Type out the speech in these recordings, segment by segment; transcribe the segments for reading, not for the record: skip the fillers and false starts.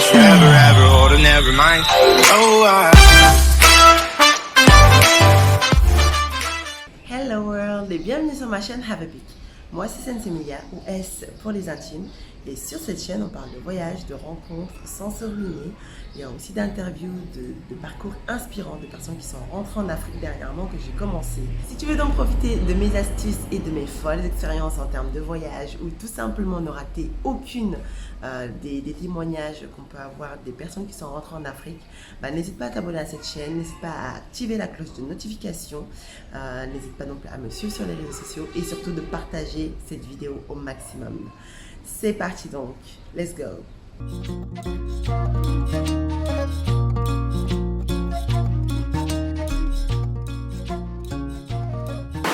is forever, ever, hold up, never mind. Oh, Hello world et bienvenue sur ma chaîne Have a Peek. Moi c'est Sensemilia ou S pour les intimes et sur cette chaîne on parle de voyages, de rencontres sans se ruiner. Il y a aussi d'interviews, de parcours inspirants de personnes qui sont rentrées en Afrique dernièrement que j'ai commencé. Si tu veux donc profiter de mes astuces et de mes folles expériences en termes de voyage ou tout simplement ne rater aucune des témoignages qu'on peut avoir des personnes qui sont rentrées en Afrique, n'hésite pas à t'abonner à cette chaîne, n'hésite pas à activer la cloche de notification, n'hésite pas non plus à me suivre sur les réseaux sociaux et surtout de partager cette vidéo au maximum. C'est parti donc, let's go!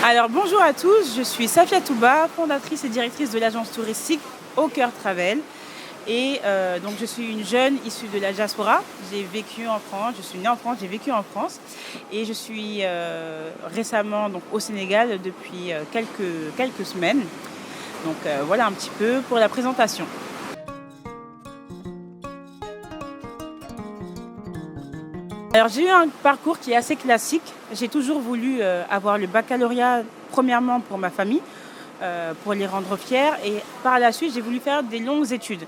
Alors bonjour à tous, je suis Safia Touba, fondatrice et directrice de l'agence touristique Au Cœur Travel. Et donc je suis une jeune issue de la diaspora. J'ai vécu en France, je suis née en France, j'ai vécu en France. Et je suis récemment donc, au Sénégal depuis quelques semaines. Donc voilà un petit peu pour la présentation. Alors j'ai eu un parcours qui est assez classique. J'ai toujours voulu avoir le baccalauréat premièrement pour ma famille, pour les rendre fiers. Et par la suite, j'ai voulu faire des longues études.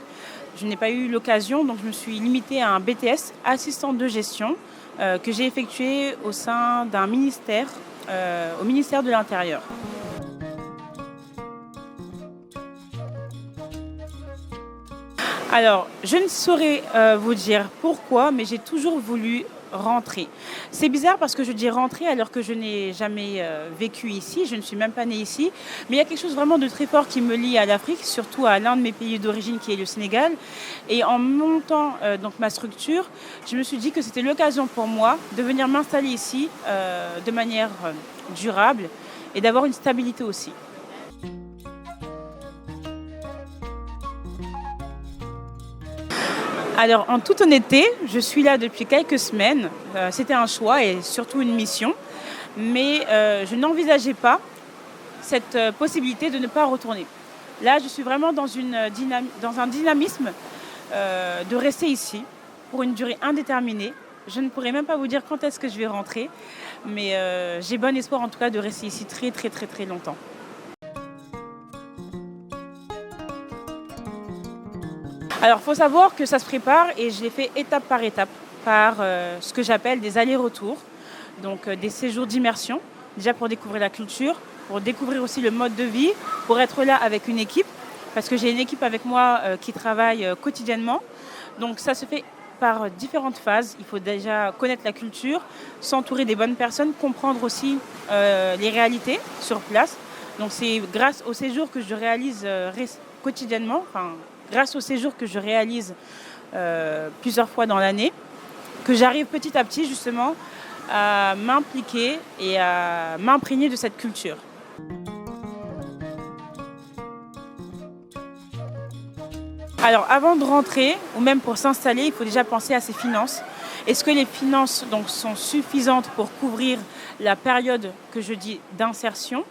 Je n'ai pas eu l'occasion, donc je me suis limitée à un BTS, assistante de gestion, que j'ai effectué au sein d'un ministère, au ministère de l'Intérieur. Alors, je ne saurais vous dire pourquoi, mais j'ai toujours voulu rentrer. C'est bizarre parce que je dis rentrer alors que je n'ai jamais vécu ici, je ne suis même pas née ici, mais il y a quelque chose vraiment de très fort qui me lie à l'Afrique, surtout à l'un de mes pays d'origine qui est le Sénégal. Et en montant donc ma structure, je me suis dit que c'était l'occasion pour moi de venir m'installer ici de manière durable et d'avoir une stabilité aussi. Alors, en toute honnêteté, je suis là depuis quelques semaines. C'était un choix et surtout une mission. Mais je n'envisageais pas cette possibilité de ne pas retourner. Là, je suis vraiment dans un dynamisme de rester ici pour une durée indéterminée. Je ne pourrais même pas vous dire quand est-ce que je vais rentrer. Mais j'ai bon espoir en tout cas de rester ici très très très très longtemps. Alors, il faut savoir que ça se prépare et je l'ai fait étape par étape par ce que j'appelle des allers-retours, donc des séjours d'immersion, déjà pour découvrir la culture, pour découvrir aussi le mode de vie, pour être là avec une équipe, parce que j'ai une équipe avec moi qui travaille quotidiennement. Donc, ça se fait par différentes phases. Il faut déjà connaître la culture, s'entourer des bonnes personnes, comprendre aussi les réalités sur place. Donc, c'est grâce au séjour que je réalise quotidiennement, grâce au séjour que je réalise plusieurs fois dans l'année, que j'arrive petit à petit justement à m'impliquer et à m'imprégner de cette culture. Alors avant de rentrer, ou même pour s'installer, il faut déjà penser à ses finances. Est-ce que les finances donc, sont suffisantes pour couvrir la période que je dis d'insertion ?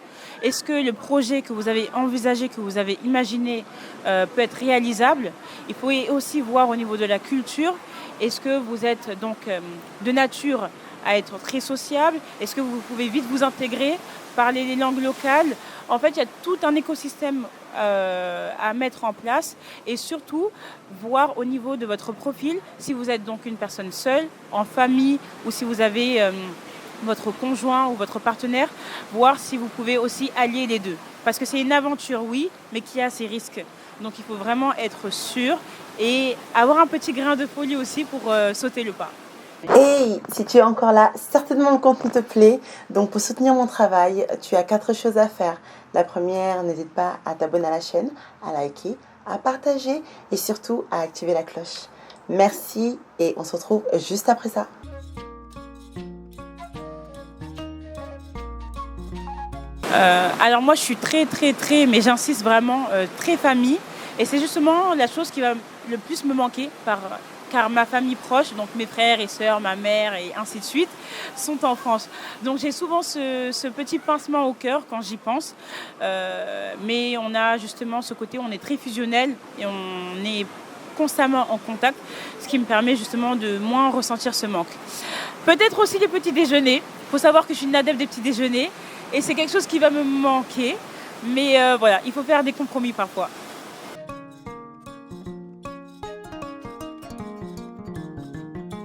Est-ce que le projet que vous avez envisagé, que vous avez imaginé peut être réalisable ? Il faut aussi voir au niveau de la culture. Est-ce que vous êtes donc de nature à être très sociable ? Est-ce que vous pouvez vite vous intégrer, parler les langues locales ? En fait, il y a tout un écosystème à mettre en place et surtout voir au niveau de votre profil si vous êtes donc une personne seule, en famille ou si vous avez votre conjoint ou votre partenaire, voir si vous pouvez aussi allier les deux. Parce que c'est une aventure, oui, mais qui a ses risques. Donc il faut vraiment être sûr et avoir un petit grain de folie aussi pour sauter le pas. Hey, si tu es encore là, certainement le contenu te plaît. Donc pour soutenir mon travail, tu as 4 choses à faire. La première, n'hésite pas à t'abonner à la chaîne, à liker, à partager et surtout à activer la cloche. Merci et on se retrouve juste après ça. Alors moi je suis très, mais j'insiste vraiment, très famille. Et c'est justement la chose qui va le plus me manquer car ma famille proche, donc mes frères et sœurs, ma mère et ainsi de suite, sont en France. Donc j'ai souvent ce petit pincement au cœur quand j'y pense. Mais on a justement ce côté, on est très fusionnel et on est constamment en contact, ce qui me permet justement de moins ressentir ce manque. Peut-être aussi les petits déjeuners. Il faut savoir que je suis une adepte des petits déjeuners et c'est quelque chose qui va me manquer. Mais voilà, il faut faire des compromis parfois.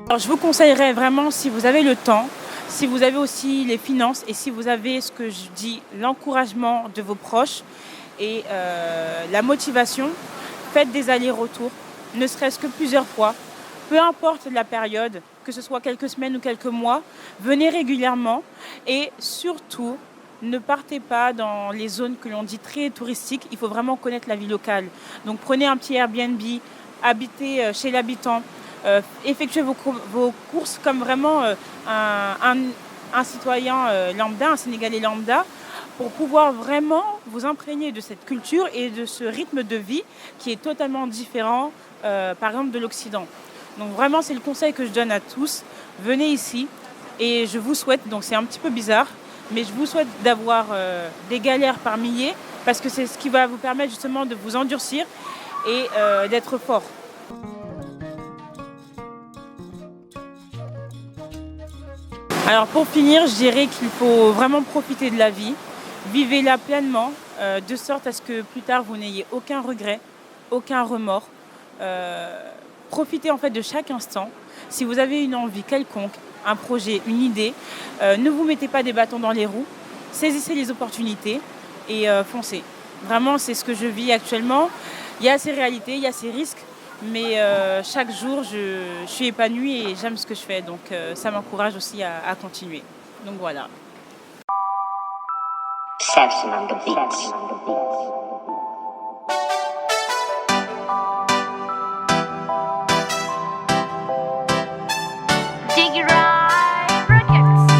Alors, je vous conseillerais vraiment, si vous avez le temps, si vous avez aussi les finances et si vous avez ce que je dis, l'encouragement de vos proches et la motivation, faites des allers-retours, ne serait-ce que plusieurs fois. Peu importe la période, que ce soit quelques semaines ou quelques mois, venez régulièrement et surtout, ne partez pas dans les zones que l'on dit très touristiques. Il faut vraiment connaître la vie locale. Donc prenez un petit Airbnb, habitez chez l'habitant, effectuez vos courses comme vraiment un citoyen lambda, un Sénégalais lambda, pour pouvoir vraiment vous imprégner de cette culture et de ce rythme de vie qui est totalement différent, par exemple, de l'Occident. Donc vraiment, c'est le conseil que je donne à tous. Venez ici et je vous souhaite, donc c'est un petit peu bizarre, mais je vous souhaite d'avoir des galères par milliers parce que c'est ce qui va vous permettre justement de vous endurcir et d'être fort. Alors pour finir, je dirais qu'il faut vraiment profiter de la vie, vivez-la pleinement, de sorte à ce que plus tard vous n'ayez aucun regret, aucun remords. Profitez en fait de chaque instant. Si vous avez une envie quelconque, un projet, une idée, ne vous mettez pas des bâtons dans les roues, saisissez les opportunités et foncez. Vraiment, c'est ce que je vis actuellement. Il y a ces réalités, il y a ces risques, mais chaque jour, je suis épanouie et j'aime ce que je fais. Donc ça m'encourage aussi à continuer. Donc voilà. Session on the beats. Diggy Ride Records.